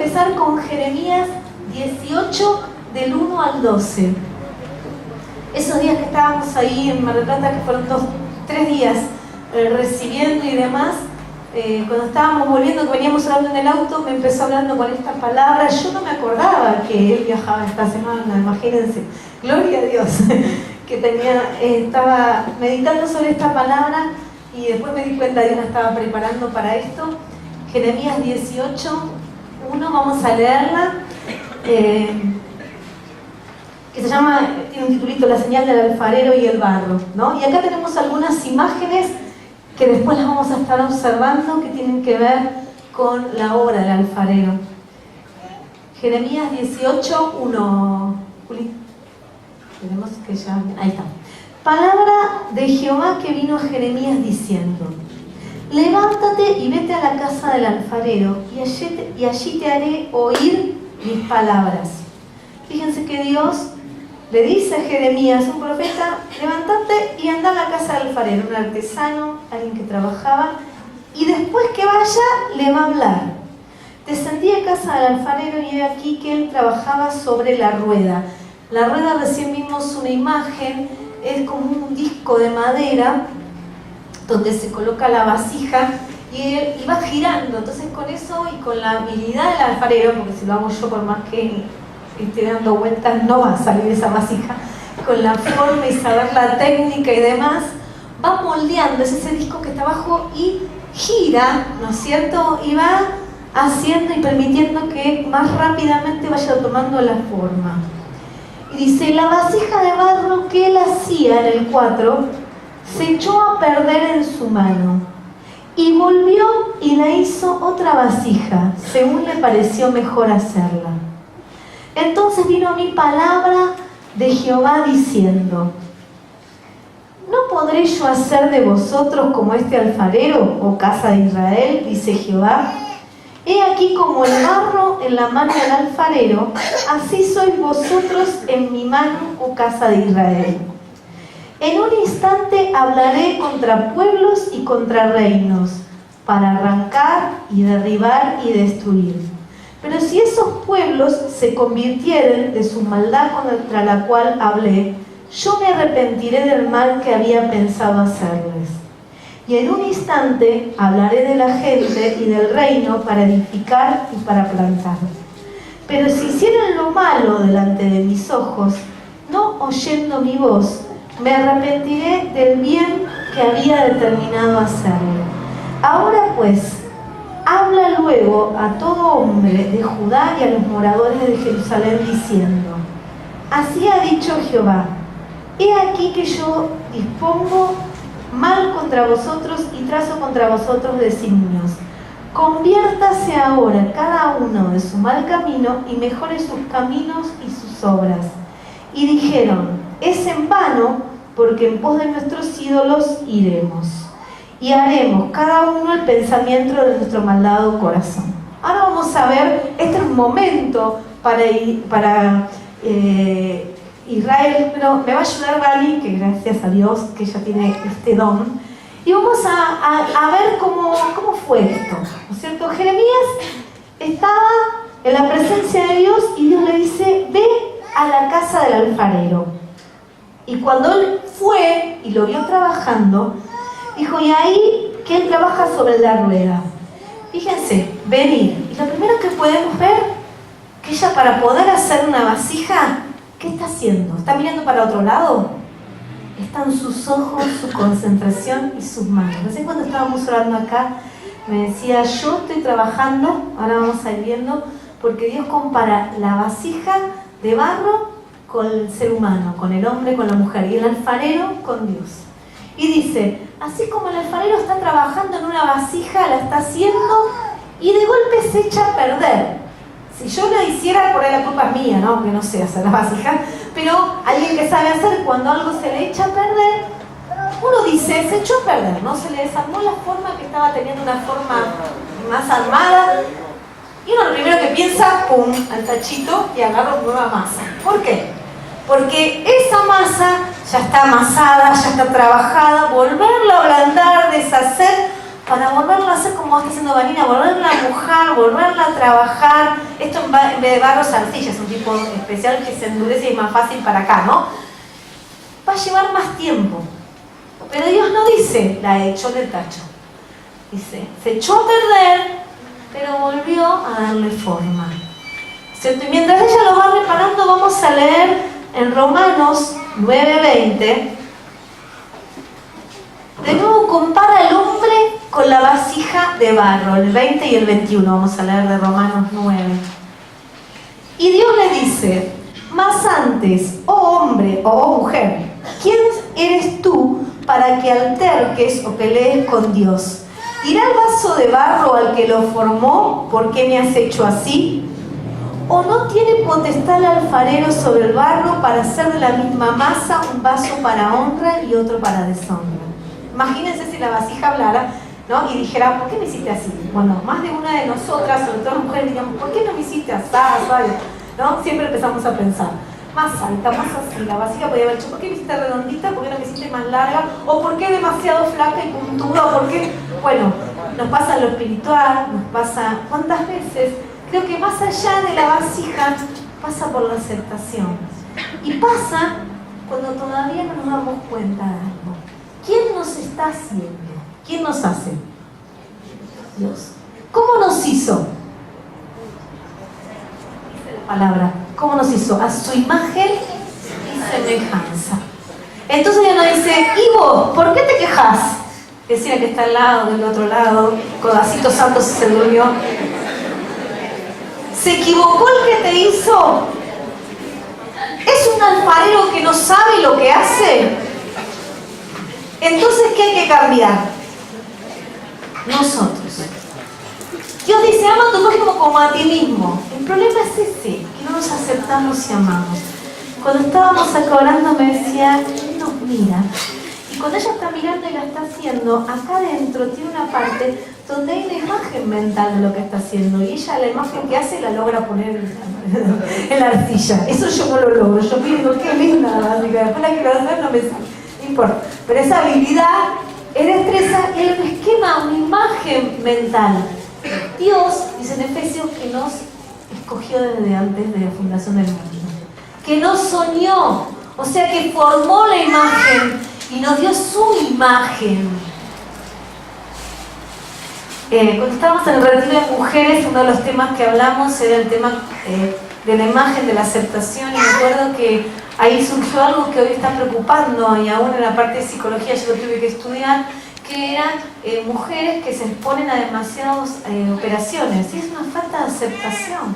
empezar con Jeremías 18, del 1 al 12. Esos días que estábamos ahí en Mar del Plata, que fueron 3 días recibiendo y demás, cuando estábamos volviendo, que veníamos hablando en el auto, me empezó hablando con esta palabra. Yo no me acordaba que él viajaba esta semana, imagínense, gloria a Dios, que estaba meditando sobre esta palabra y después me di cuenta que Dios la estaba preparando para esto. Jeremías 18, 1, vamos a leerla, que se llama, tiene un titulito, La señal del alfarero y el barro, ¿no? Y acá tenemos algunas imágenes que después las vamos a estar observando, que tienen que ver con la obra del alfarero. Jeremías 18, 1. Juli, tenemos que ya... Ahí está. Palabra de Jehová que vino a Jeremías diciendo: levántate y vete a la casa del alfarero, y allí te haré oír mis palabras. Fíjense que Dios le dice a Jeremías, un profeta: levántate y anda a la casa del alfarero, un artesano, alguien que trabajaba, y después que vaya le va a hablar. Descendí a casa del alfarero y he aquí que él trabajaba sobre la rueda. La rueda, recién vimos una imagen, es como un disco de madera donde se coloca la vasija y él va girando. Entonces con eso y con la habilidad del alfarero, porque si lo hago yo por más que esté dando vueltas no va a salir esa vasija, con la forma y saber la técnica y demás, va moldeando, es ese disco que está abajo y gira, ¿no es cierto? Y va haciendo y permitiendo que más rápidamente vaya tomando la forma. Y dice: la vasija de barro que él hacía en el 4 se echó a perder en su mano, y volvió y la hizo otra vasija, según le pareció mejor hacerla. Entonces vino a mí palabra de Jehová diciendo: ¿no podré yo hacer de vosotros como este alfarero, oh casa de Israel? Dice Jehová. He aquí como el barro en la mano del alfarero, así sois vosotros en mi mano, oh casa de Israel. En un instante hablaré contra pueblos y contra reinos, para arrancar y derribar y destruir. Pero si esos pueblos se convirtieren de su maldad contra la cual hablé, yo me arrepentiré del mal que había pensado hacerles. Y en un instante hablaré de la gente y del reino para edificar y para plantar. Pero si hicieran lo malo delante de mis ojos, no oyendo mi voz, me arrepentiré del bien que había determinado hacerle. Ahora pues, habla luego a todo hombre de Judá y a los moradores de Jerusalén diciendo: así ha dicho Jehová, he aquí que yo dispongo mal contra vosotros y trazo contra vosotros designios. Conviértase ahora cada uno de su mal camino y mejore sus caminos y sus obras. Y dijeron: es en vano, porque en pos de nuestros ídolos iremos. Y haremos cada uno el pensamiento de nuestro malvado corazón. Ahora vamos a ver, este es un momento para Israel, pero me va a ayudar Vali, que gracias a Dios que ella tiene este don. Y vamos a ver cómo fue esto, ¿no es cierto? Jeremías estaba en la presencia de Dios y Dios le dice: ve a la casa del alfarero. Y cuando él fue y lo vio trabajando, dijo: y ahí que él trabaja sobre la rueda. Fíjense, venir. Y lo primero que podemos ver, que ella, para poder hacer una vasija, ¿qué está haciendo? ¿Está mirando para otro lado? Están sus ojos, su concentración y sus manos. Recién cuando estábamos orando acá, me decía: yo estoy trabajando, ahora vamos a ir viendo, porque Dios compara la vasija de barro con el ser humano, con el hombre, con la mujer, y el alfarero con Dios. Y dice: así como el alfarero está trabajando en una vasija, la está haciendo, y de golpe se echa a perder. Si yo lo hiciera, por ahí la culpa es mía, ¿no? Que no sé hacer la vasija, pero alguien que sabe hacer, cuando algo se le echa a perder, uno dice: se echó a perder, ¿no? Se le desarmó la forma que estaba teniendo, una forma más armada, y uno lo primero que piensa, pum, al tachito y agarro nueva masa. ¿Por qué? Porque esa masa ya está amasada, ya está trabajada, volverla a ablandar, deshacer, para volverla a hacer como está haciendo Vanina, volverla a mojar, volverla a trabajar, esto en vez de barro es arcilla, es un tipo especial que se endurece y es más fácil para acá, ¿no? Va a llevar más tiempo. Pero Dios no dice, la echó del tacho. Dice, se echó a perder, pero volvió a darle forma. ¿Cierto? Y mientras ella lo va reparando, vamos a leer en Romanos 9:20. De nuevo compara al hombre con la vasija de barro, el 20 y el 21, vamos a leer de Romanos 9. Y Dios le dice, mas antes, oh hombre o oh mujer, ¿quién eres tú para que alterques o pelees con Dios? ¿Dirá el vaso de barro al que lo formó, ¿por qué me has hecho así? ¿O no tiene potestad el alfarero sobre el barro para hacer de la misma masa un vaso para honra y otro para deshonra? Imagínense si la vasija hablara, ¿no? Y dijera, ¿por qué me hiciste así? Bueno, más de una de nosotras, sobre todo las mujeres, diríamos, ¿por qué no me hiciste así? ¿No? Siempre empezamos a pensar, más alta, más así. La vasija podía haber dicho, ¿por qué me hiciste redondita? ¿Por qué no me hiciste más larga? ¿O por qué demasiado flaca y puntuda? ¿O por qué? Bueno, nos pasa lo espiritual, nos pasa, ¿cuántas veces? Creo que más allá de la vasija, pasa por la aceptación. Y pasa cuando todavía no nos damos cuenta de algo. ¿Quién nos está haciendo? ¿Quién nos hace? Dios. ¿Cómo nos hizo? Dice la palabra. ¿Cómo nos hizo? A su imagen y semejanza. Entonces ella nos dice, ¿y vos? ¿Por qué te quejas? Decía que está al lado, del otro lado, codacito santo se durmió. ¿Se equivocó el que te hizo? ¿Es un alfarero que no sabe lo que hace? Entonces, ¿qué hay que cambiar? Nosotros. Dios dice, ama a tu prójimo como a ti mismo. El problema es ese, que no nos aceptamos y amamos. Cuando estábamos acá orando me decía, Él nos mira. Y cuando ella está mirando y la está haciendo, acá adentro tiene una parte donde hay una imagen mental de lo que está haciendo. Y ella la imagen que hace la logra poner en la arcilla. Eso yo no lo logro. Yo pienso, qué linda la básica. Después la quiero hacer, no me importa. Pero esa habilidad es destreza, es un esquema, una imagen mental. Dios, dice en Efesios, que nos escogió desde antes de la fundación del mundo. Que nos soñó. O sea que formó la imagen y nos dio su imagen. Cuando estábamos en el retiro de mujeres, uno de los temas que hablamos era el tema de la imagen, de la aceptación, y me acuerdo que ahí surgió algo que hoy está preocupando, y aún en la parte de psicología yo lo tuve que estudiar, que eran mujeres que se exponen a demasiadas operaciones, y es una falta de aceptación,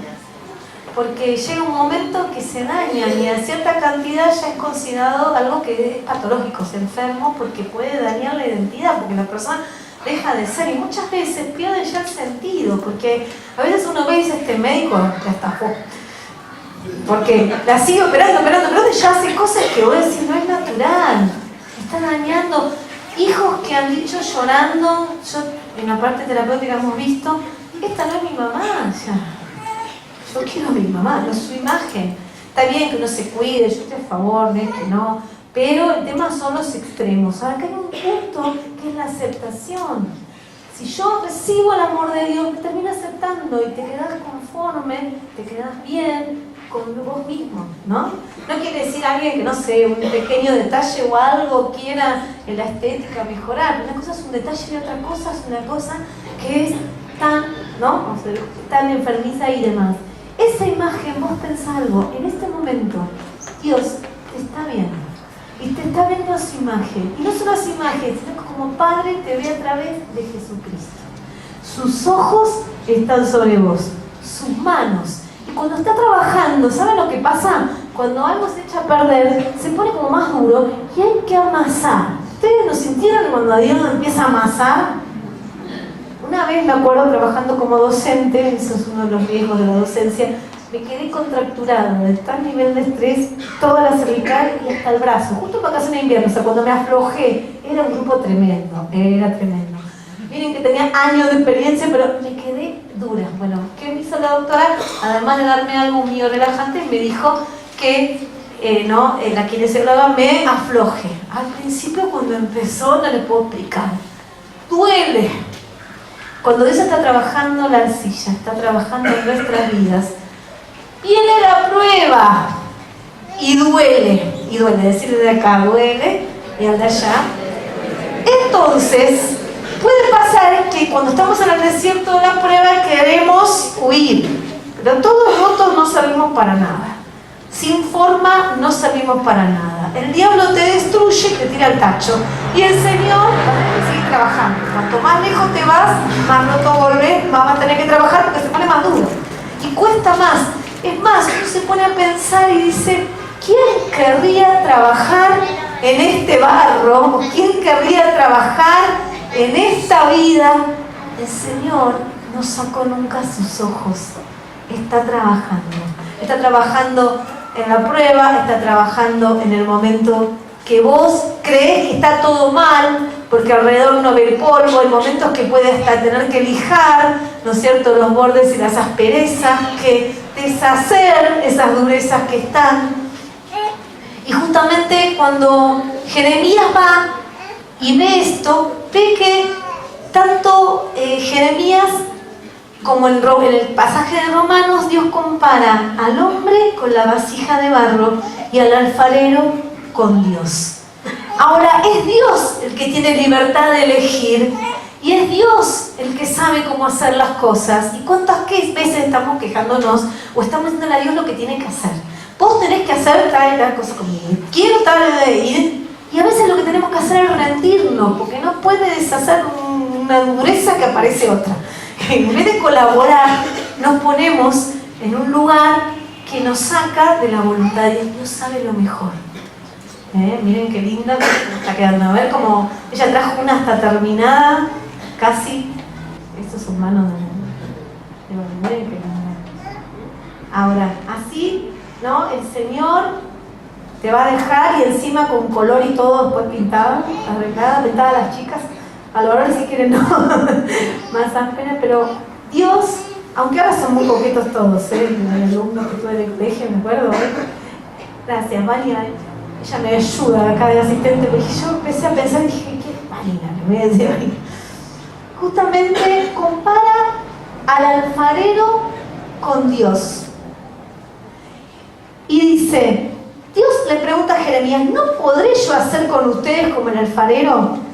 porque llega un momento que se dañan, y a cierta cantidad ya es considerado algo que es patológico, es enfermo, porque puede dañar la identidad, porque la persona deja de ser, y muchas veces pierden ya el sentido, porque a veces uno ve y dice, este médico la estafó, porque la sigue operando, y ya hace cosas que vos decís, no es natural, está dañando. Hijos que han dicho llorando, yo en la parte terapéutica hemos visto, esta no es mi mamá, ya. Yo quiero a mi mamá, no es su imagen. Está bien que uno se cuide, yo estoy a favor, no es que no, pero el tema son los extremos. Ahora que hay un punto que es la aceptación. Si yo recibo el amor de Dios, me termino aceptando y te quedas conforme, te quedas bien con vos mismo, ¿no? No quiere decir alguien que, no sé, un pequeño detalle o algo quiera en la estética mejorar. Una cosa es un detalle y otra cosa es una cosa que es tan, ¿no? O sea, tan enfermiza y demás. Esa imagen, vos pensás algo, en este momento Dios te está viendo y te está viendo a su imagen, y no solo a su imagen, sino que como Padre te ve a través de Jesucristo. Sus ojos están sobre vos, sus manos, y cuando está trabajando, ¿saben lo que pasa? Cuando algo se echa a perder, se pone como más duro y hay que amasar. ¿Ustedes lo sintieron cuando Dios empieza a amasar? Una vez me acuerdo trabajando como docente, eso es uno de los riesgos de la docencia, me quedé contracturada de tal nivel de estrés, toda la cervical y hasta el brazo, justo en vacaciones de invierno, o sea, cuando me aflojé, era un grupo tremendo, era tremendo. Miren que tenía años de experiencia, pero me quedé dura. Bueno, ¿qué me hizo la doctora? Además de darme algo mío relajante, me dijo que la kinesióloga me afloje. Al principio cuando empezó, no le puedo explicar, duele. Cuando Dios está trabajando la arcilla, está trabajando en nuestras vidas, Viene la prueba y duele, decir de acá duele y al de allá. Entonces, puede pasar que cuando estamos en el desierto de la prueba queremos huir, pero todos rotos no servimos para nada. Sin forma no servimos para nada. El diablo te destruye y te tira al tacho. Y el Señor va a tener que seguir trabajando. Cuanto más lejos te vas, más roto volvés, más vas a tener que trabajar porque se pone más duro. Y cuesta más. Es más, uno se pone a pensar y dice, ¿quién querría trabajar en este barro? ¿Quién querría trabajar en esta vida? El Señor no sacó nunca sus ojos. Está trabajando. Está trabajando en la prueba, está trabajando en el momento que vos crees que está todo mal, porque alrededor no ve el polvo, hay momentos que puede hasta tener que lijar, ¿no es cierto?, los bordes y las asperezas, que deshacer esas durezas que están. Y justamente cuando Jeremías va y ve esto, ve que tanto Jeremías como en el pasaje de Romanos, Dios compara al hombre con la vasija de barro y al alfarero con Dios. Ahora, es Dios el que tiene libertad de elegir y es Dios el que sabe cómo hacer las cosas. ¿Y cuántas veces estamos quejándonos o estamos diciendo a Dios lo que tiene que hacer? Vos tenés que hacer tal cosa conmigo. Quiero tal ir. Y a veces lo que tenemos que hacer es rendirnos, porque no puede deshacer una dureza que aparece otra. En vez de colaborar, nos ponemos en un lugar que nos saca de la voluntad de Dios. Dios sabe lo mejor. Miren qué linda que está quedando. A ver cómo ella trajo una hasta terminada, casi. Estos son manos de miren qué linda. Ahora, así, ¿no? El Señor te va a dejar y encima con color y todo después pintado, arreglada, pintada a las chicas. A lo mejor si quieren no, más ásperas, pero Dios, aunque ahora son muy coquetos todos, los alumnos que tuve en el colegio, me acuerdo, gracias, Vania, ella me ayuda acá de asistente, porque yo empecé a pensar y dije, ¿qué es Vanina? Le voy a decir Vanina. Justamente compara al alfarero con Dios. Y dice, Dios le pregunta a Jeremías, ¿no podré yo hacer con ustedes como el alfarero?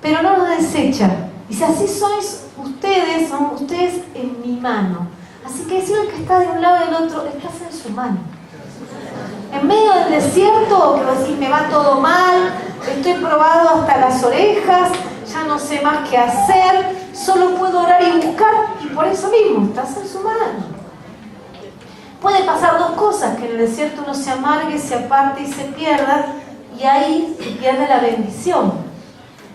Pero no lo desecha. Dice, así sois ustedes, son ustedes en mi mano. Así que decir que está de un lado y del otro, estás en su mano. En medio del desierto, que vos decís, me va todo mal, estoy probado hasta las orejas, ya no sé más qué hacer, solo puedo orar y buscar, y por eso mismo, estás en su mano. Puede pasar dos cosas, que en el desierto uno se amargue, se aparte y se pierda, y ahí se pierde la bendición.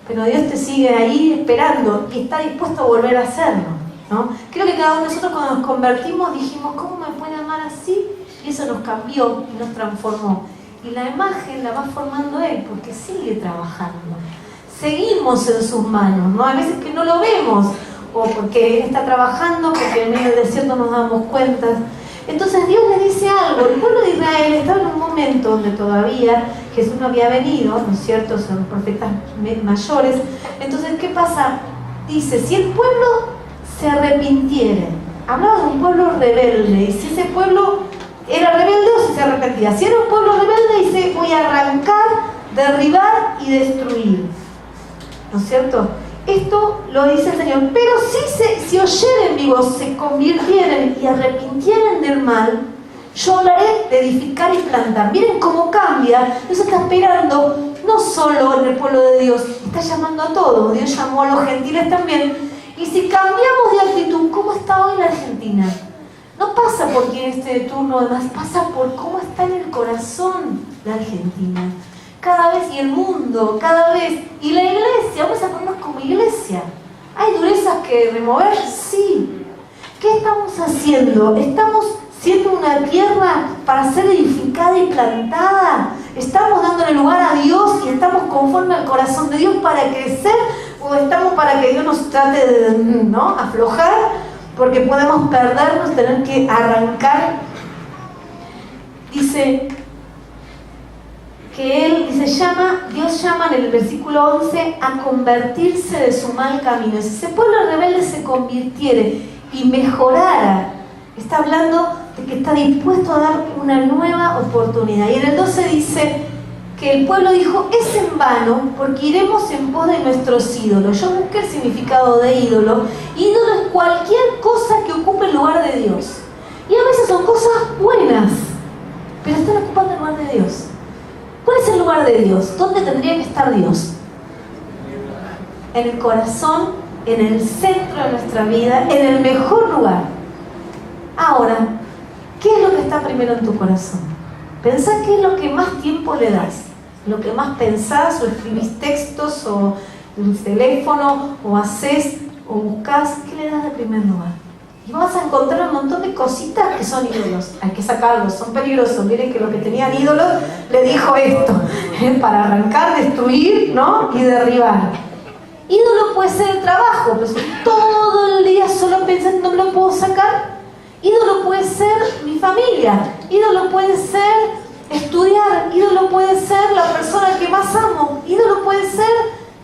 Pero Dios te sigue ahí esperando y está dispuesto a volver a hacerlo, ¿no? Creo que cada uno de nosotros cuando nos convertimos dijimos, ¿cómo me puede amar así? Y eso nos cambió y nos transformó. Y la imagen la va formando Él porque sigue trabajando. Seguimos en sus manos, ¿no? A veces que no lo vemos, o porque Él está trabajando, porque en medio del desierto nos damos cuenta. Entonces Dios le dice algo. El pueblo de Israel estaba en un momento donde todavía Jesús no había venido, ¿no es cierto? Son profetas mayores. Entonces, ¿qué pasa? Dice, si el pueblo se arrepintiere, hablaba de un pueblo rebelde, y si ese pueblo era rebelde o si se arrepentía. Si era un pueblo rebelde, dice, voy a arrancar, derribar y destruir. ¿No es cierto? Esto lo dice el Señor. Pero si oyeren mi voz, se convirtieren y arrepintieren del mal, yo hablaré de edificar y plantar. Miren cómo cambia. Dios está esperando, no solo en el pueblo de Dios, está llamando a todos. Dios llamó a los gentiles también. Y si cambiamos de actitud, ¿cómo está hoy la Argentina? No pasa por quien esté de turno, además pasa por cómo está en el corazón la Argentina. Cada vez, y el mundo, cada vez. Y la iglesia, vamos a ponernos como iglesia. ¿Hay durezas que remover? Sí. ¿Qué estamos haciendo? ¿Estamos siendo una tierra para ser edificada y plantada? ¿Estamos dándole lugar a Dios y estamos conforme al corazón de Dios para crecer? ¿O estamos para que Dios nos trate de, ¿no?, aflojar? Porque podemos perdernos, tener que arrancar. Dice que Dios llama en el versículo 11 a convertirse de su mal camino. Si ese pueblo rebelde se convirtiere y mejorara Está hablando de que está dispuesto a dar una nueva oportunidad. Y en el 12 dice que el pueblo dijo, es en vano porque iremos en pos de nuestros ídolos. Yo busqué el significado de ídolo. Ídolo es cualquier cosa que ocupe el lugar de Dios. Y a veces son cosas buenas, pero están ocupando el lugar de Dios. ¿Cuál es el lugar de Dios? ¿Dónde tendría que estar Dios? En el corazón, en el centro de nuestra vida, en el mejor lugar. Ahora, ¿qué es lo que está primero en tu corazón? Pensá qué es lo que más tiempo le das, lo que más pensás o escribís textos o en el teléfono o haces o buscás, ¿qué le das de primer lugar? Y vas a encontrar un montón de cositas que son ídolos. Hay que sacarlos, son peligrosos. Miren que los que tenían ídolos le dijo esto, para arrancar, destruir, ¿no? Y derribar. Ídolo puede ser el trabajo, pero si todo el día solo pensando no lo puedo sacar. Ídolo puede ser mi familia, ídolo puede ser estudiar, ídolo puede ser la persona que más amo, ídolo puede ser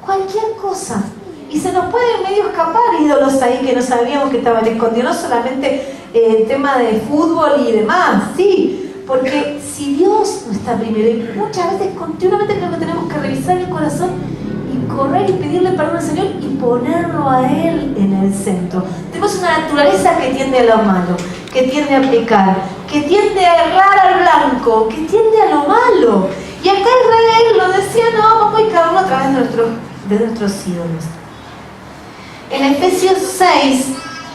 cualquier cosa. Y se nos pueden medio escapar ídolos ahí que no sabíamos que estaban escondidos, no solamente el tema de fútbol y demás, sí, porque si Dios no está primero, y muchas veces continuamente creo que tenemos que revisar el corazón y correr y pedirle perdón al Señor y ponerlo a Él en el centro. Tenemos una naturaleza que tiende a lo malo, que tiende a pecar, que tiende a errar al blanco, que tiende a lo malo. Y acá Israel lo decía, no, vamos a ir cada uno a través de nuestros ídolos. En Efesios 6,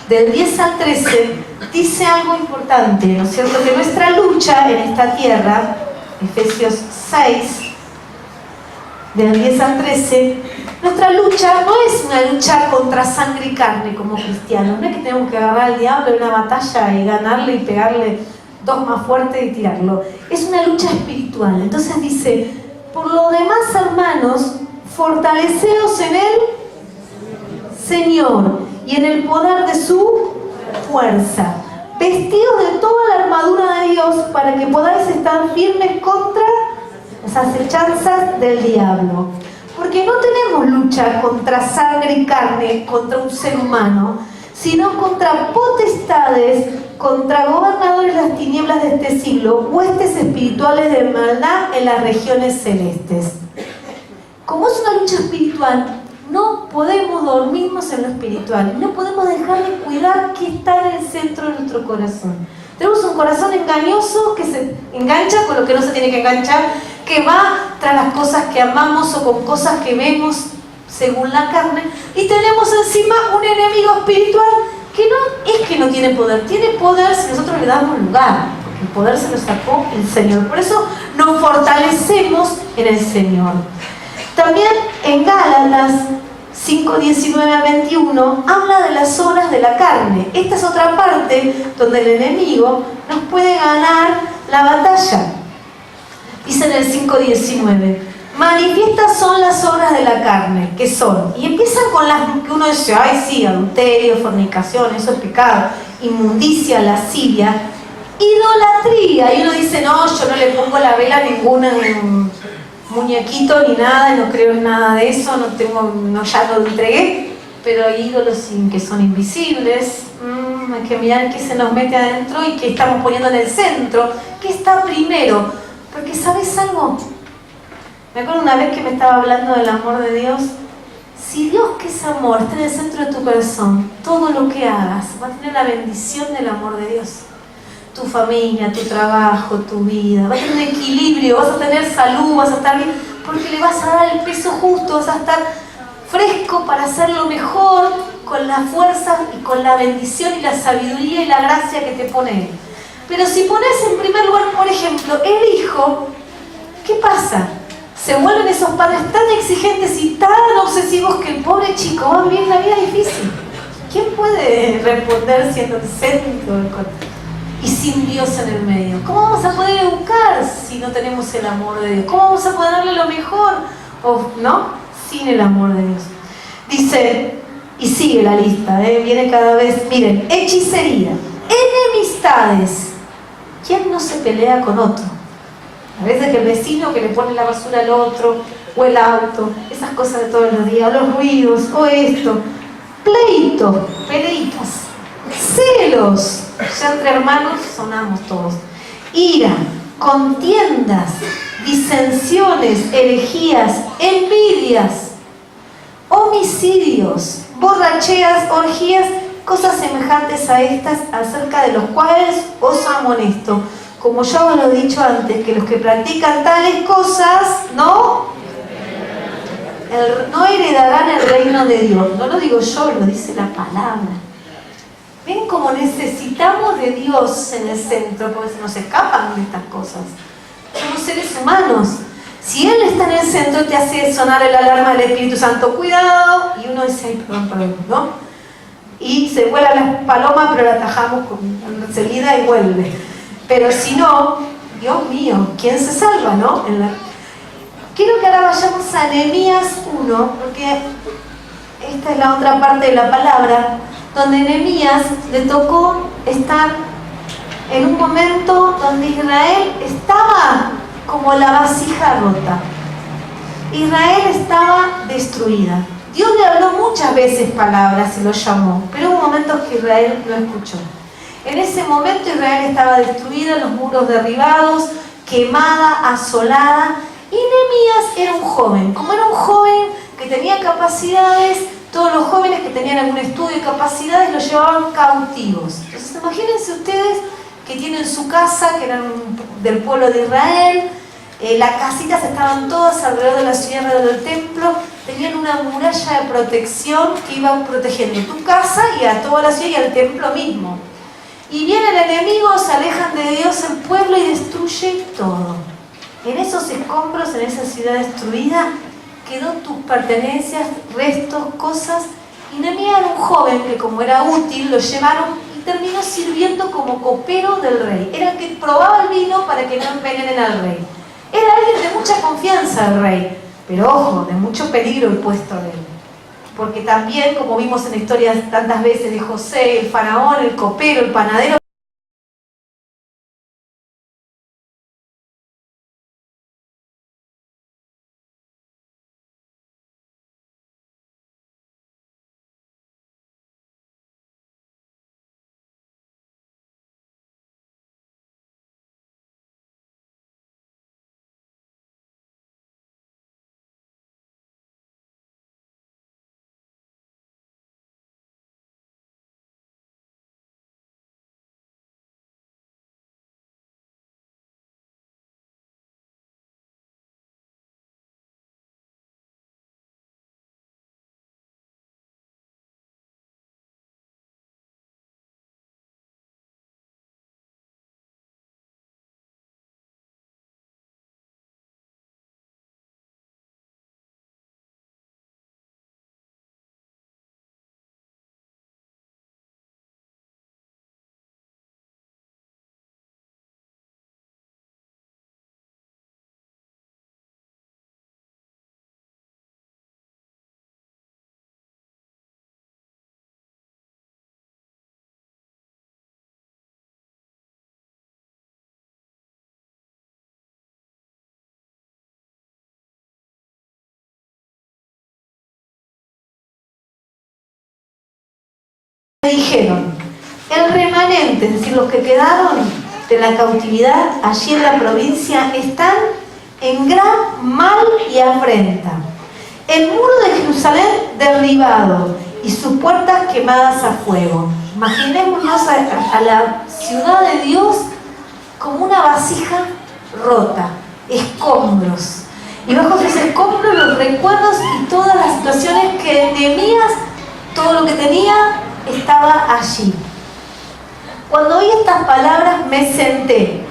del 10 al 13, dice algo importante, ¿no es cierto? Que nuestra lucha en esta tierra, Efesios 6, del 10 al 13, nuestra lucha no es una lucha contra sangre y carne como cristianos. No es que tenemos que agarrar al diablo en una batalla y ganarle y pegarle dos más fuertes y tirarlo. Es una lucha espiritual. Entonces dice, por lo demás, hermanos, fortaleceos en el Señor y en el poder de su fuerza, vestidos de toda la armadura de Dios para que podáis estar firmes contra las acechanzas del diablo. Porque no tenemos lucha contra sangre y carne, contra un ser humano, sino contra potestades, contra gobernadores de las tinieblas de este siglo, huestes espirituales de maldad en las regiones celestes. Como es una lucha espiritual, no podemos dormirnos en lo espiritual, no podemos dejar de cuidar qué está en el centro de nuestro corazón. Tenemos un corazón engañoso que se engancha con lo que no se tiene que enganchar, que va tras las cosas que amamos o con cosas que vemos según la carne, y tenemos encima un enemigo espiritual que no es que no tiene poder si nosotros le damos lugar, porque el poder se lo sacó el Señor. Por eso nos fortalecemos en el Señor. También en Gálatas 5, 19 a 21 habla de las obras de la carne. Esta es otra parte donde el enemigo nos puede ganar la batalla. Dice en el 5, 19, manifiestas son las obras de la carne, que son, y empiezan con las que uno dice, ay sí, adulterio, fornicación, eso es pecado, inmundicia, lascivia, idolatría, y uno dice, no, yo no le pongo la vela a ningún muñequito ni nada, no creo en nada de eso, ya lo entregué, pero hay ídolos que son invisibles, hay que mirar qué se nos mete adentro y qué estamos poniendo en el centro, qué está primero, porque ¿sabes algo? Me acuerdo una vez que me estaba hablando del amor de Dios. Si Dios, que es amor, está en el centro de tu corazón, todo lo que hagas va a tener la bendición del amor de Dios. Tu familia, tu trabajo, tu vida, vas a tener equilibrio, vas a tener salud, vas a estar bien, porque le vas a dar el peso justo, vas a estar fresco para hacerlo mejor, con la fuerza y con la bendición y la sabiduría y la gracia que te pone Él. Pero si pones en primer lugar, por ejemplo, el hijo, ¿qué pasa? Se vuelven esos padres tan exigentes y tan obsesivos que el pobre chico va a vivir la vida difícil. ¿Quién puede responder siendo el centro del contexto? Y sin Dios en el medio. ¿Cómo vamos a poder educar si no tenemos el amor de Dios? ¿Cómo vamos a poder darle lo mejor? ¿No? Sin el amor de Dios. Dice, y sigue la lista, viene cada vez, miren, hechicería, enemistades. ¿Quién no se pelea con otro? A veces que el vecino que le pone la basura al otro, o el auto, esas cosas de todos los días, los ruidos, o esto, pleito, peleitas, celos, ya entre hermanos sonamos todos, ira, contiendas, disensiones, herejías, envidias, homicidios, borracheras, orgías, cosas semejantes a estas, acerca de los cuales os amonesto, como ya os lo he dicho antes, que los que practican tales cosas no heredarán el reino de Dios. No lo digo yo, lo dice la palabra. ¿Ven cómo necesitamos de Dios en el centro? Porque se nos escapan de estas cosas. Somos seres humanos. Si Él está en el centro, te hace sonar el alarma del Espíritu Santo. Cuidado. Y uno dice, ay, perdón, ¿no? Y se vuela la paloma, pero la atajamos enseguida y vuelve. Pero si no, Dios mío, ¿quién se salva, no? Quiero que ahora vayamos a Nehemías 1, porque esta es la otra parte de la palabra, donde Nehemías le tocó estar en un momento donde Israel estaba como la vasija rota. Israel estaba destruida. Dios le habló muchas veces palabras y lo llamó, pero hubo momentos que Israel no escuchó. En ese momento Israel estaba destruida, los muros derribados, quemada, asolada, y Nehemías era un joven. Como era un joven que tenía capacidades, todos los jóvenes que tenían algún estudio y capacidades los llevaban cautivos. Entonces imagínense ustedes que tienen su casa, que eran del pueblo de Israel, las casitas estaban todas alrededor de la ciudad, alrededor del templo, tenían una muralla de protección que iba protegiendo tu casa y a toda la ciudad y al templo mismo. Y viene el enemigo, se alejan de Dios el pueblo y destruye todo. En esos escombros, en esa ciudad destruida, quedó tus pertenencias, restos, cosas. Y Nehemías era un joven que, como era útil, lo llevaron y terminó sirviendo como copero del rey. Era el que probaba el vino para que no envenenen al rey. Era alguien de mucha confianza del rey, pero ojo, de mucho peligro el puesto de él. Porque también, como vimos en la historia tantas veces de José, el faraón, el copero, el panadero, dijeron, el remanente, es decir, los que quedaron de la cautividad allí en la provincia, están en gran mal y afrenta. El muro de Jerusalén derribado y sus puertas quemadas a fuego. Imaginémonos a la ciudad de Dios como una vasija rota, escombros. Y bajo esos escombros los recuerdos y todas las situaciones que Nehemías, todo lo que tenía, estaba allí. Cuando oí estas palabras me senté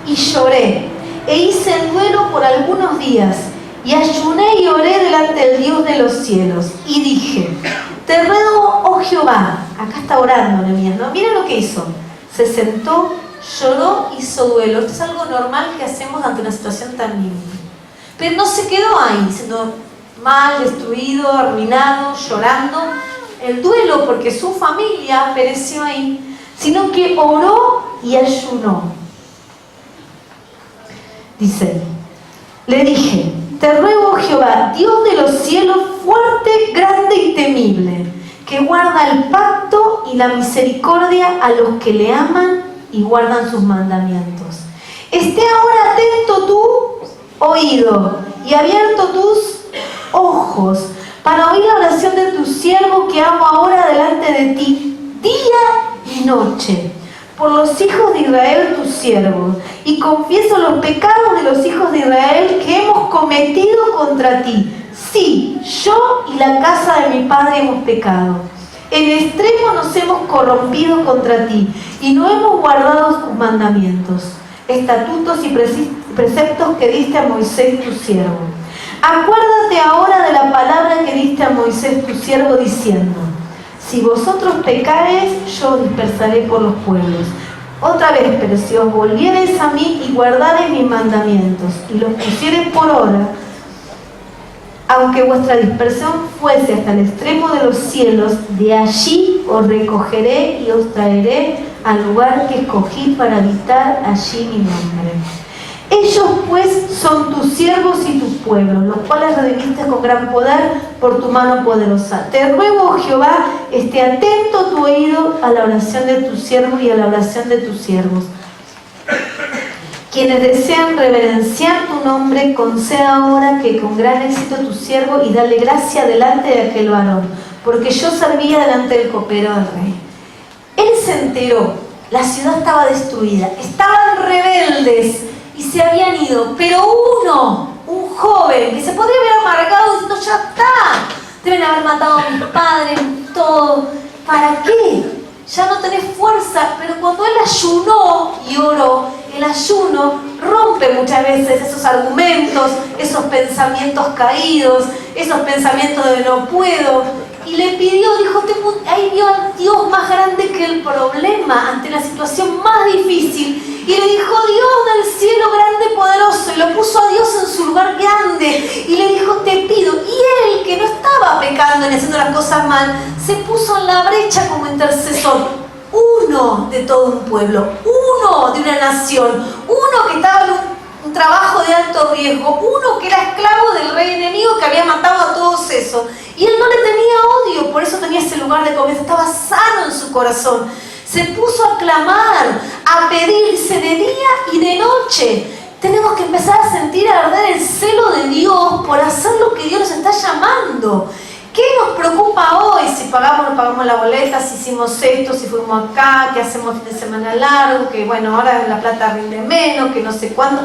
y lloré e hice el duelo por algunos días y ayuné y oré delante del Dios de los cielos y dije, te ruego, oh Jehová, acá está orando Nehemías, ¿no? Miren lo que hizo, se sentó, lloró, hizo duelo. Esto es algo normal que hacemos ante una situación tan límite, pero no se quedó ahí, siendo mal, destruido, arruinado, llorando el duelo porque su familia pereció ahí, sino que oró y ayunó. Dice, le dije, te ruego, Jehová, Dios de los cielos, fuerte, grande y temible, que guarda el pacto y la misericordia a los que le aman y guardan sus mandamientos. Esté ahora atento tu oído y abierto tus ojos para oír la oración de tu siervo que hago ahora delante de ti, día y noche, por los hijos de Israel tus siervos, y confieso los pecados de los hijos de Israel que hemos cometido contra ti. Sí, yo y la casa de mi padre hemos pecado. En extremo nos hemos corrompido contra ti y no hemos guardado tus mandamientos, estatutos y preceptos que diste a Moisés tu siervo. Acuérdate ahora de la palabra que diste a Moisés tu siervo diciendo: si vosotros pecareis, yo os dispersaré por los pueblos. Otra vez, pero si os volviereis a mí y guardareis mis mandamientos y los pusiereis por obra, aunque vuestra dispersión fuese hasta el extremo de los cielos, de allí os recogeré y os traeré al lugar que escogí para habitar allí mi nombre. Ellos pues son tus siervos y tus pueblos, los cuales redimiste con gran poder por tu mano poderosa. Te ruego, oh Jehová, esté atento tu oído a la oración de tus siervos y a la oración de tus siervos. Quienes desean reverenciar tu nombre, conceda ahora que con gran éxito tu siervo y dale gracia delante de aquel varón, porque yo servía delante del copero del rey. Él se enteró, la ciudad estaba destruida, estaban rebeldes y se habían ido, pero uno, un joven, que se podría haber amargado diciendo: ya está, deben haber matado a mis padres, todo, ¿para qué? Ya no tenés fuerza. Pero cuando él ayunó y oró, el ayuno rompe muchas veces esos argumentos, esos pensamientos caídos, esos pensamientos de no puedo, y le pidió, dijo: ahí vio al Dios más grande que el problema, ante la situación más difícil, y le dijo: Dios del cielo grande, poderoso, y lo puso a Dios en su lugar grande, y le dijo: te pido. Y él, que no estaba pecando ni haciendo las cosas mal, se puso en la brecha como intercesor, uno de todo un pueblo, uno de una nación, uno que estaba en un trabajo de alto riesgo, uno que era esclavo del rey enemigo que había matado a todos esos, y él no le tenía odio, por eso tenía ese lugar de confianza, estaba sano en su corazón. Se puso a clamar, a pedirse de día y de noche. Tenemos que empezar a sentir arder el celo de Dios por hacer lo que Dios nos está llamando. ¿Qué nos preocupa hoy? Si pagamos o no pagamos la boleta, si hicimos esto, si fuimos acá, que hacemos fin de semana largo, que bueno, ahora la plata rinde menos, que no sé cuándo.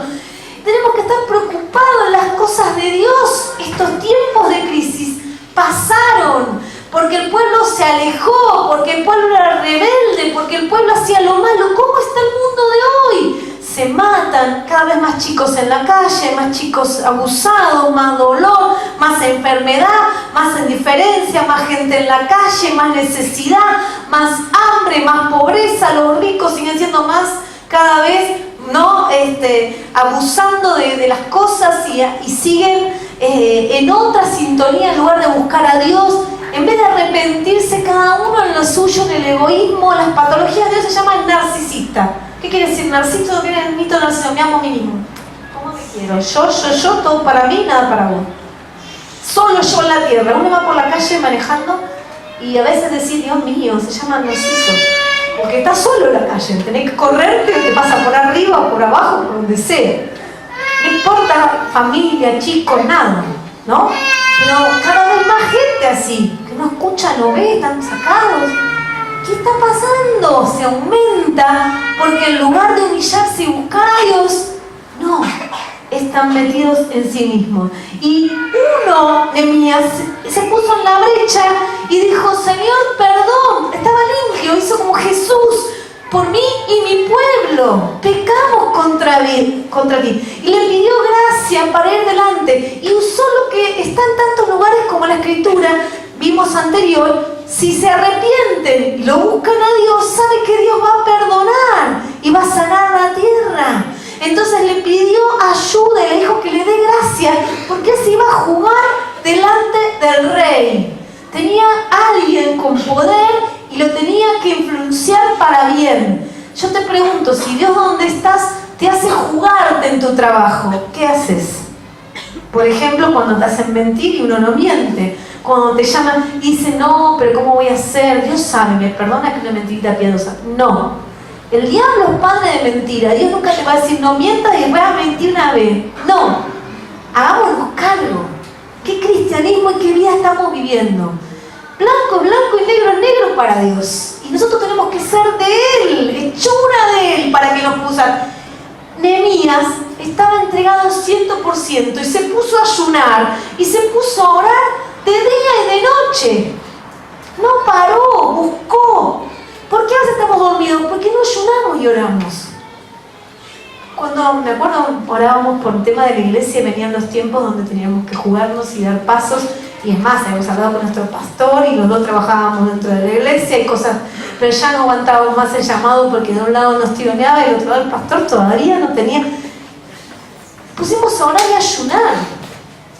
Tenemos que estar preocupados en las cosas de Dios. Estos tiempos de crisis pasaron porque el pueblo se alejó, porque el pueblo era rebelde, porque el pueblo hacía lo malo. ¿Cómo está el mundo de hoy? Se matan, cada vez más chicos en la calle, más chicos abusados, más dolor, más enfermedad, más indiferencia, más gente en la calle, más necesidad, más hambre, más pobreza. Los ricos siguen siendo más cada vez, ¿no? Abusando de las cosas y siguen en otra sintonía en lugar de buscar a Dios. En vez de arrepentirse cada uno en lo suyo, en el egoísmo, las patologías de Dios se llaman narcisista. ¿Qué quiere decir narciso? ¿Qué es el mito de narciso? Me amo a mí mismo. ¿Cómo me quiero? Yo, todo para mí, nada para vos. Solo yo en la tierra. Uno va por la calle manejando y a veces decís: Dios mío, se llama narciso. Porque estás solo en la calle. Tenés que correrte, te pasa por arriba o por abajo, por donde sea. No importa familia, chicos, nada, ¿no? Pero cada vez más gente así, que no escucha, no ve, están sacados. ¿Qué está pasando? Se aumenta porque en lugar de humillarse y buscar a Dios, no, están metidos en sí mismos. Y uno, Nehemías, se puso en la brecha y dijo: Señor, perdón, estaba limpio, hizo como Jesús, por mí y mi pueblo, pecamos contra ti. Y le pidió gracia para ir delante, y usó lo que está en tantos lugares como la Escritura, vimos anterior. Si se arrepienten y lo buscan a Dios, sabe que Dios va a perdonar y va a sanar la tierra. Entonces le pidió ayuda y le dijo que le dé gracia, porque él se iba a jugar delante del rey. Tenía alguien con poder y lo tenía que influenciar para bien. Yo te pregunto, si Dios donde estás te hace jugarte en tu trabajo, ¿qué haces? Por ejemplo, cuando te hacen mentir y uno no miente. cuando te llaman y dicen, no, pero ¿cómo voy a hacer? Dios sabe, me perdona que una mentirita piadosa. No, el diablo es padre de mentira. Dios nunca te va a decir, no mientas y después vas a mentir una vez. No, hagámonos cargo. ¿Qué cristianismo y qué vida estamos viviendo? Blanco, blanco y negro, negro para Dios. Y nosotros tenemos que ser de Él, hechura de Él, para que nos pueda usar. Nehemías estaba entregado 100% y se puso a ayunar y se puso a orar de día y de noche. No paró, buscó. ¿Por qué a veces estamos dormidos? Porque no ayunamos y oramos. Cuando, me acuerdo, orábamos por el tema de la iglesia y venían los tiempos donde teníamos que jugarnos y dar pasos. Y es más, habíamos hablado con nuestro pastor y los dos trabajábamos dentro de la iglesia y cosas, pero ya no aguantábamos más el llamado porque de un lado nos tironeaba y del otro lado el pastor todavía no tenía. Pusimos a orar y a ayunar.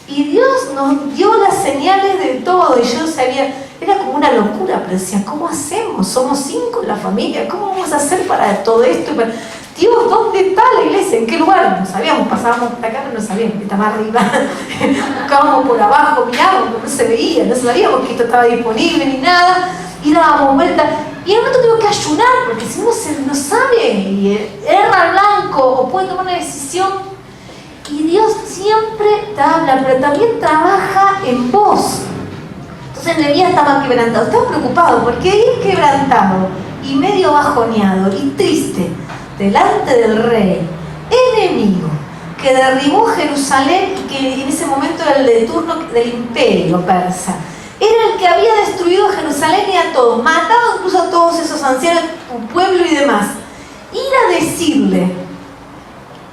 Y Dios nos dio las señales de todo. Y yo sabía, era como una locura, pero decía, ¿cómo hacemos? Somos 5 en la familia, ¿cómo vamos a hacer para todo esto? Dios, ¿dónde está la iglesia? ¿En qué lugar? No sabíamos, pasábamos por acá, pero no sabíamos que estaba arriba. Buscábamos por abajo, mirábamos, no se veía, no sabíamos que esto estaba disponible ni nada. Y dábamos vuelta. Y en un momento tengo que ayunar, porque si no se no sabe, y erra blanco, o puede tomar una decisión. Y Dios siempre te habla, pero también trabaja en vos. Entonces Nehemías estaba quebrantado, estaba preocupado, porque ir quebrantado y medio bajoneado y triste delante del rey enemigo que derribó Jerusalén y que en ese momento era el de turno del imperio persa, era el que había destruido a Jerusalén y a todos, matado incluso a todos esos ancianos, un pueblo y demás. Ir a decirle,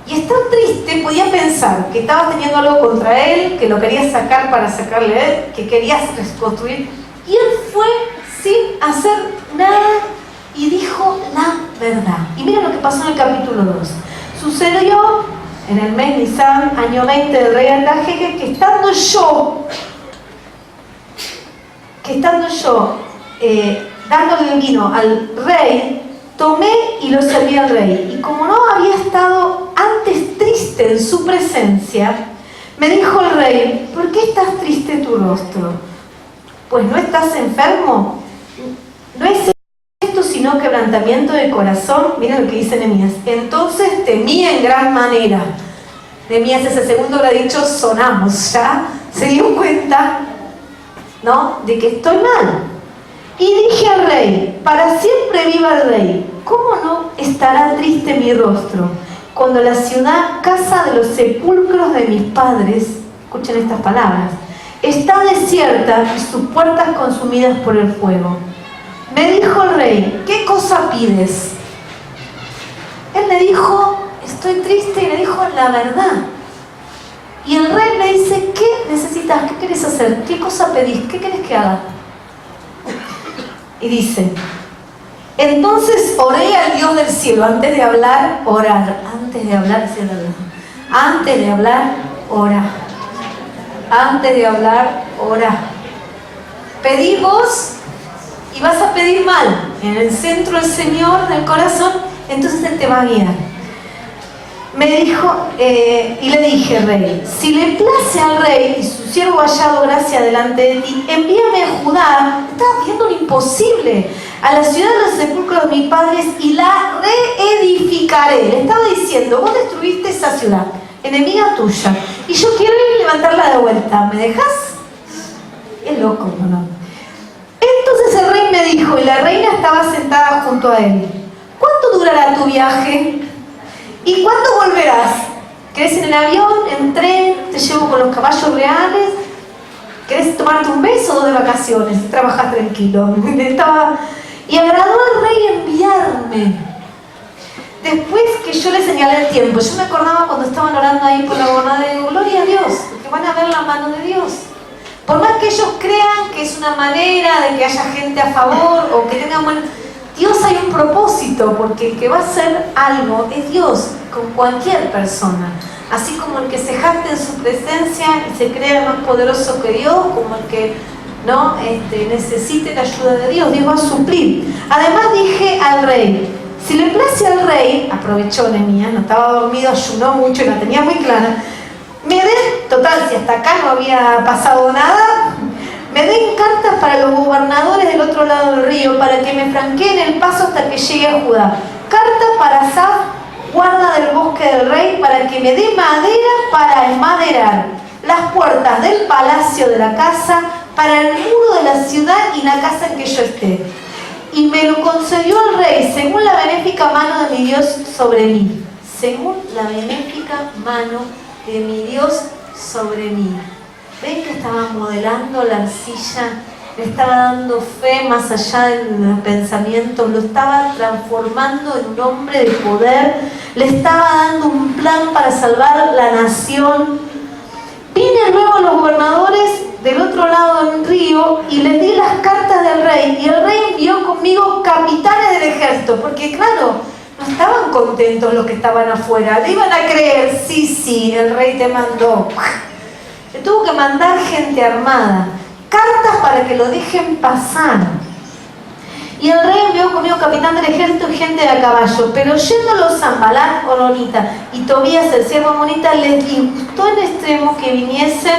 y estar triste, podía pensar que estabas teniendo algo contra él, que lo querías sacar para sacarle a él, que querías reconstruir, y él fue sin hacer nada y dijo la verdad. Y mira lo que pasó en el capítulo 2. Sucedió en el mes Nisan, año 20 del rey Artajerjes, que estando yo dándole el vino al rey, tomé y lo serví al rey. Y como no había estado antes triste en su presencia, me dijo el rey, ¿por qué estás triste tu rostro? Pues no estás enfermo. No es esto sino quebrantamiento de corazón. Mira lo que dice Nehemías. Entonces temí en gran manera. Nehemías ese segundo le ha dicho, sonamos, ya se dio cuenta, ¿no?, de que estoy mal. Y dije al rey, para siempre viva el rey, ¿cómo no estará triste mi rostro cuando la ciudad, casa de los sepulcros de mis padres, escuchen estas palabras, está desierta y sus puertas consumidas por el fuego? Me dijo el rey, ¿qué cosa pides? Él le dijo, estoy triste, y le dijo la verdad. Y el rey le dice, ¿qué necesitas? ¿Qué quieres hacer? ¿Qué cosa pedís? ¿Qué querés que haga? Y dice, entonces oré al Dios del cielo. Antes de hablar, orar. Antes de hablar, antes de hablar, orar. Antes de hablar, orar. Pedí vos y vas a pedir mal. En el centro del Señor, del corazón, entonces Él te va a guiar. Me dijo, y le dije, rey, si le place al rey y su siervo hallado gracia delante de ti, envíame a Judá. Estaba pidiendo lo imposible, a la ciudad de los sepulcros de mis padres, y la reedificaré. Le estaba diciendo, vos destruiste esa ciudad, enemiga tuya, y yo quiero ir a levantarla de vuelta. ¿Me dejas? Es loco, ¿no? Entonces el rey me dijo, y la reina estaba sentada junto a él, ¿cuánto durará tu viaje? ¿Y cuándo volverás? ¿Querés ir en avión, en tren? ¿Te llevo con los caballos reales? ¿Querés tomarte un mes o 2 de vacaciones? Trabajás tranquilo. Y agradó al rey enviarme. Después que yo le señalé el tiempo, yo me acordaba cuando estaban orando ahí por la gobernadora, de gloria a Dios, porque van a ver la mano de Dios. Por más que ellos crean que es una manera de que haya gente a favor o que tengan buen... Dios hay un propósito, porque el que va a hacer algo es Dios con cualquier persona. Así como el que se jacta en su presencia y se crea más poderoso que Dios, como el que no necesite la ayuda de Dios, Dios va a suplir. Además dije al rey, si le place al rey, aprovechó Nehemías, no estaba dormido, ayunó mucho y la tenía muy clara, me den, total, si hasta acá no había pasado nada, Me den cartas para los gobernadores del otro lado del río, para que me franqueen el paso hasta que llegue a Judá. Carta para Asaf, guarda del bosque del rey, para que me dé madera para enmaderar las puertas del palacio de la casa, para el muro de la ciudad y la casa en que yo esté. Y me lo concedió el rey, según la benéfica mano de mi Dios sobre mí. Según la benéfica mano de mi Dios sobre mí. ¿Ven que estaba modelando la arcilla? Le estaba dando fe más allá de los pensamientos, lo estaba transformando en un hombre de poder, le estaba dando un plan para salvar la nación. Vine luego a los gobernadores del otro lado del río y les di las cartas del rey, y el rey envió conmigo capitanes del ejército, porque claro, no estaban contentos los que estaban afuera, le iban a creer, sí, el rey te mandó. Le tuvo que mandar gente armada, cartas para que lo dejen pasar. Y el rey envió conmigo capitán del ejército y gente de a caballo. Pero yéndolos Sanbalat, Horonita, y Tobías, el siervo amonita, les disgustó en extremo que viniesen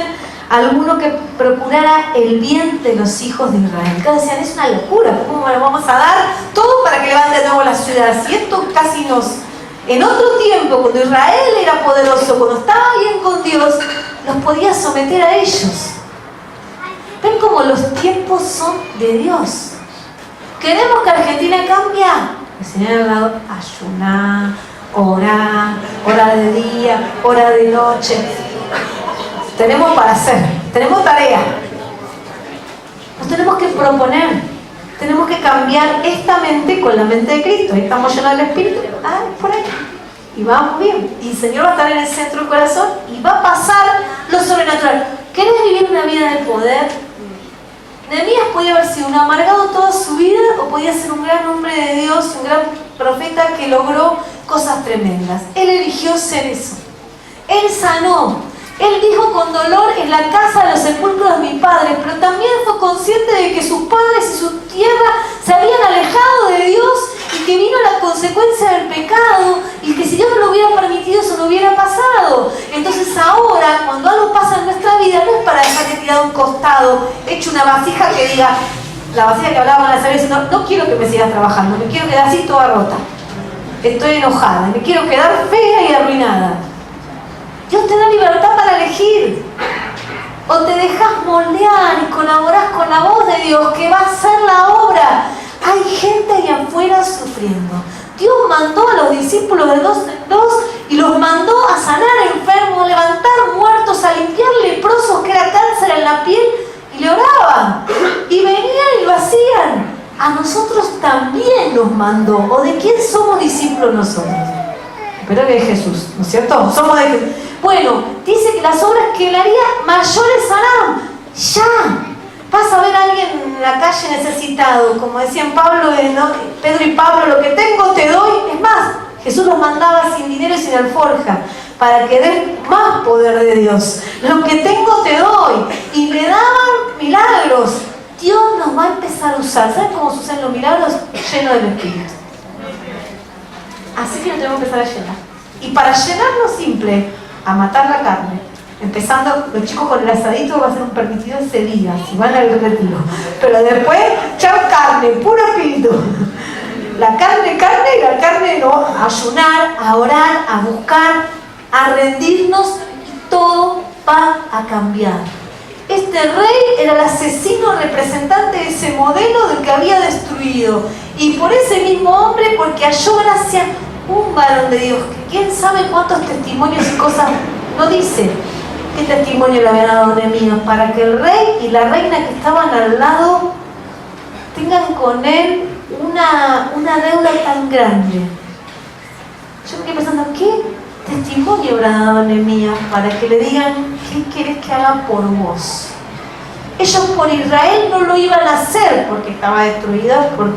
alguno que procurara el bien de los hijos de Israel. Cada decían, es una locura, ¿cómo le vamos a dar todo para que levante de nuevo la ciudad? Si esto casi nos... En otro tiempo, cuando Israel era poderoso, cuando estaba bien con Dios, los podía someter a ellos. ¿Ven cómo los tiempos son de Dios? ¿Queremos que Argentina cambie? El Señor ha dado ayunar, orar, hora de día, hora de noche. Tenemos para hacer, tenemos tarea. Nos tenemos que proponer. Tenemos que cambiar esta mente con la mente de Cristo. Ahí estamos llenos del Espíritu. Por ahí. Y vamos bien. Y el Señor va a estar en el centro del corazón y va a pasar lo sobrenatural. ¿Querés vivir una vida de poder? Nehemías podía haber sido un amargado toda su vida, o podía ser un gran hombre de Dios, un gran profeta que logró cosas tremendas. Él eligió ser eso. Él sanó. Él dijo con dolor, en la casa de los sepulcros de mi padre, pero también fue consciente de que sus padres y su tierra se habían alejado de Dios y que vino la consecuencia del pecado, y que si Dios no lo hubiera permitido, eso no hubiera pasado. Entonces ahora, cuando algo pasa en nuestra vida, no es para dejarte tirado a un costado, hecho una vasija que diga, la vasija que hablaba con la Sabina, no quiero que me sigas trabajando, me quiero quedar así toda rota, estoy enojada, me quiero quedar fea y arruinada. Dios te da libertad para elegir. O te dejas moldear y colaborás con la voz de Dios que va a hacer la obra. Hay gente ahí afuera sufriendo. Dios mandó a los discípulos de 2 en 2 y los mandó a sanar enfermos, a levantar muertos, a limpiar leprosos que era cáncer en la piel, y le oraban. Y venían y lo hacían. A nosotros también nos mandó. ¿O de quién somos discípulos nosotros? Pero de Jesús, ¿no es cierto? Somos de Jesús. Bueno, dice que las obras que él haría, mayores harán. Ya. Vas a ver a alguien en la calle necesitado, como decían Pablo, ¿no? Pedro y Pablo, lo que tengo te doy. Es más, Jesús los mandaba sin dinero y sin alforja, para que den más poder de Dios. Lo que tengo te doy. Y le daban milagros. Dios nos va a empezar a usar. ¿Saben cómo se usan los milagros? Llenos del Espíritu. Así que nos tenemos que empezar a llenar. Y para llenarlo simple, a matar la carne. Empezando, los chicos con el asadito va a ser un permitido ese día, si van al retiro. Pero después, chao carne, puro espíritu. La carne y la carne no. A ayunar, a orar, a buscar, a rendirnos, y todo va a cambiar. Este rey era el asesino representante de ese modelo del que había destruido. Y por ese mismo hombre, porque halló gracia un varón de Dios, que quién sabe cuántos testimonios y cosas no dice. ¿Qué testimonio le había dado Nehemías? Para que el rey y la reina que estaban al lado tengan con él una deuda tan grande. Yo me quedé pensando, ¿qué testimonio habrá dado Nehemías para que le digan, ¿qué querés que haga por vos? Ellos por Israel no lo iban a hacer porque estaba destruido por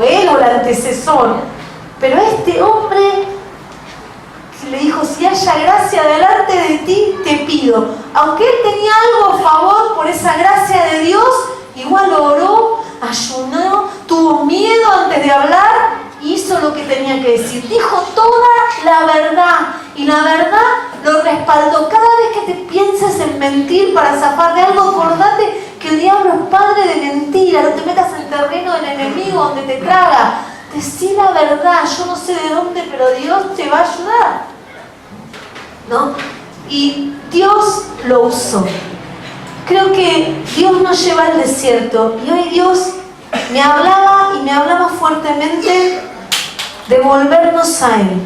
él o el antecesor. Pero este hombre le dijo, si haya gracia delante de ti, te pido. Aunque él tenía algo a favor por esa gracia de Dios, igual oró, ayunó, tuvo miedo antes de hablar, y hizo lo que tenía que decir. Dijo toda la verdad, y la verdad lo respaldó. Cada vez que te pienses en mentir para zafar de algo, acordate que el diablo es padre de mentira, no te metas en terreno del enemigo donde te traga. Decí la verdad, yo no sé de dónde, pero Dios te va a ayudar, ¿no? Y Dios lo usó. Creo que Dios nos lleva al desierto y hoy Dios me hablaba fuertemente de volvernos a Él,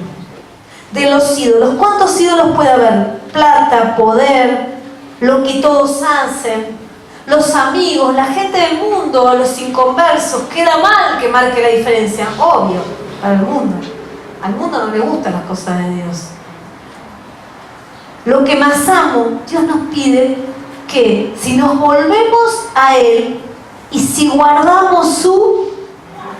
de los ídolos. ¿Cuántos ídolos puede haber? Plata, poder, lo que todos hacen, los amigos, la gente del mundo, los inconversos. Queda mal que marque la diferencia, obvio, para el mundo. Al mundo no le gustan las cosas de Dios. Lo que más amo, Dios nos pide que si nos volvemos a Él y si guardamos su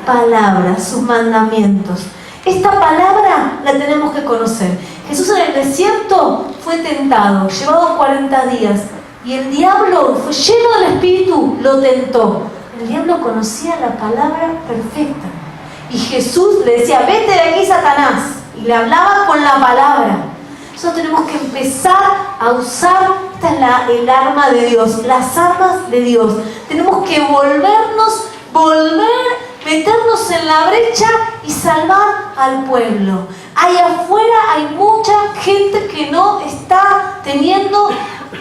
palabra, sus mandamientos. Esta palabra la tenemos que conocer. Jesús en el desierto fue tentado, llevado 40 días, y el diablo, fue lleno del Espíritu, lo tentó. El diablo conocía la palabra perfecta. Y Jesús le decía, vete de aquí, Satanás. Y le hablaba con la palabra. Nosotros tenemos que empezar a usar, esta es el arma de Dios, las armas de Dios. Tenemos que meternos en la brecha y salvar al pueblo. Allá afuera hay mucha gente que no está teniendo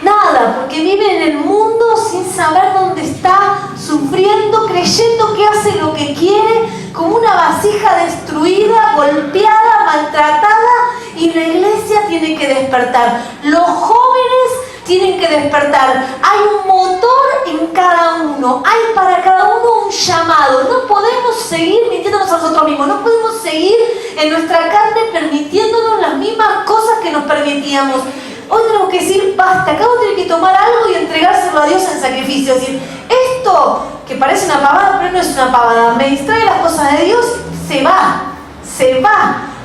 nada, porque vive en el mundo sin saber dónde está, sufriendo, creyendo que hace lo que quiere, como una vasija destruida, golpeada, maltratada, y la iglesia tiene que despertar. Los jóvenes tienen que despertar. Hay un motor en cada uno, hay para cada uno un llamado. No podemos seguir mintiéndonos a nosotros mismos, no podemos seguir en nuestra carne permitiéndonos las mismas cosas que nos permitíamos. Hoy tenemos que decir, basta, acá uno tiene que tomar algo y entregárselo a Dios en sacrificio. Es decir, esto que parece una pavada, pero no es una pavada, me distrae las cosas de Dios, se va.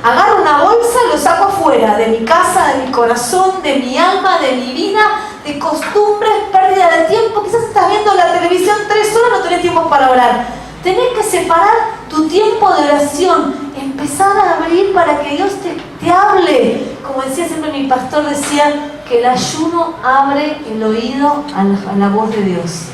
Agarro una bolsa y lo saco afuera, de mi casa, de mi corazón, de mi alma, de mi vida, de costumbres, pérdida de tiempo. Quizás estás viendo la televisión 3 horas, no tenés tiempo para orar. Tenés que separar tu tiempo de oración, empezar a abrir para que Dios te hable. Como decía siempre mi pastor, decía que el ayuno abre el oído a la voz de Dios.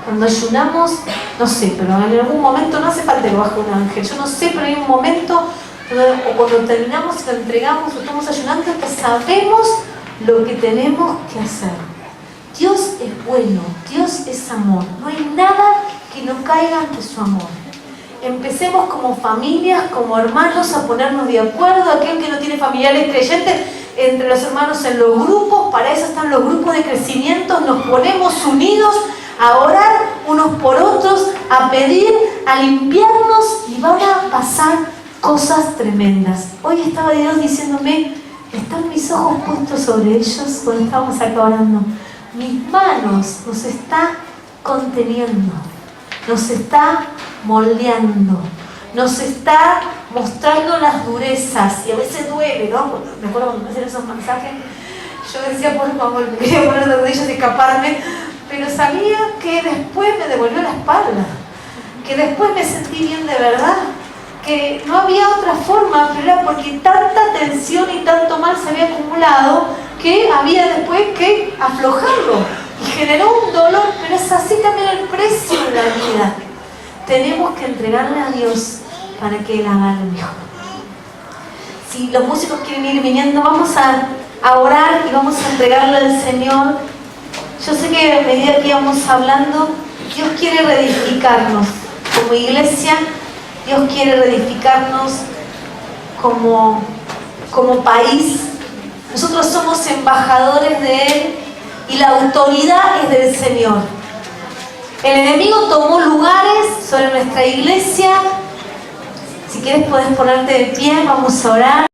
Cuando ayunamos, no sé, pero en algún momento, no hace falta que baje un ángel, yo no sé, pero hay un momento, o cuando terminamos, lo entregamos, o estamos ayunando, que sabemos lo que tenemos que hacer. Dios es bueno, Dios es amor, no hay nada que no caiga ante su amor. Empecemos como familias, como hermanos, a ponernos de acuerdo. Aquel que no tiene familiares creyentes, entre los hermanos en los grupos, para eso están los grupos de crecimiento, nos ponemos unidos a orar unos por otros, a pedir, a limpiarnos, y van a pasar cosas tremendas. Hoy estaba Dios diciéndome, ¿están mis ojos puestos sobre ellos? Cuando estábamos acá orando, mis manos nos está conteniendo, nos está moldeando, nos está mostrando las durezas, y a veces duele, ¿no? Me acuerdo cuando me hacían esos mensajes, yo decía, por favor, me quería poner de rodillas y escaparme, pero sabía que después me devolvió la espalda, que después me sentí bien de verdad, que no había otra forma, pero era porque tanta tensión y tanto mal se había acumulado que había después que aflojarlo, y generó un dolor, pero es así también el precio de la vida. Tenemos que entregarle a Dios para que Él haga lo mejor. Si los músicos quieren ir viniendo, vamos a orar y vamos a entregarle al Señor. Yo sé que a medida que íbamos hablando, Dios quiere reedificarnos como iglesia, Dios quiere reedificarnos como país. Nosotros somos embajadores de Él y la autoridad es del Señor. El enemigo tomó lugares sobre nuestra iglesia. Si quieres puedes ponerte de pie, vamos a orar.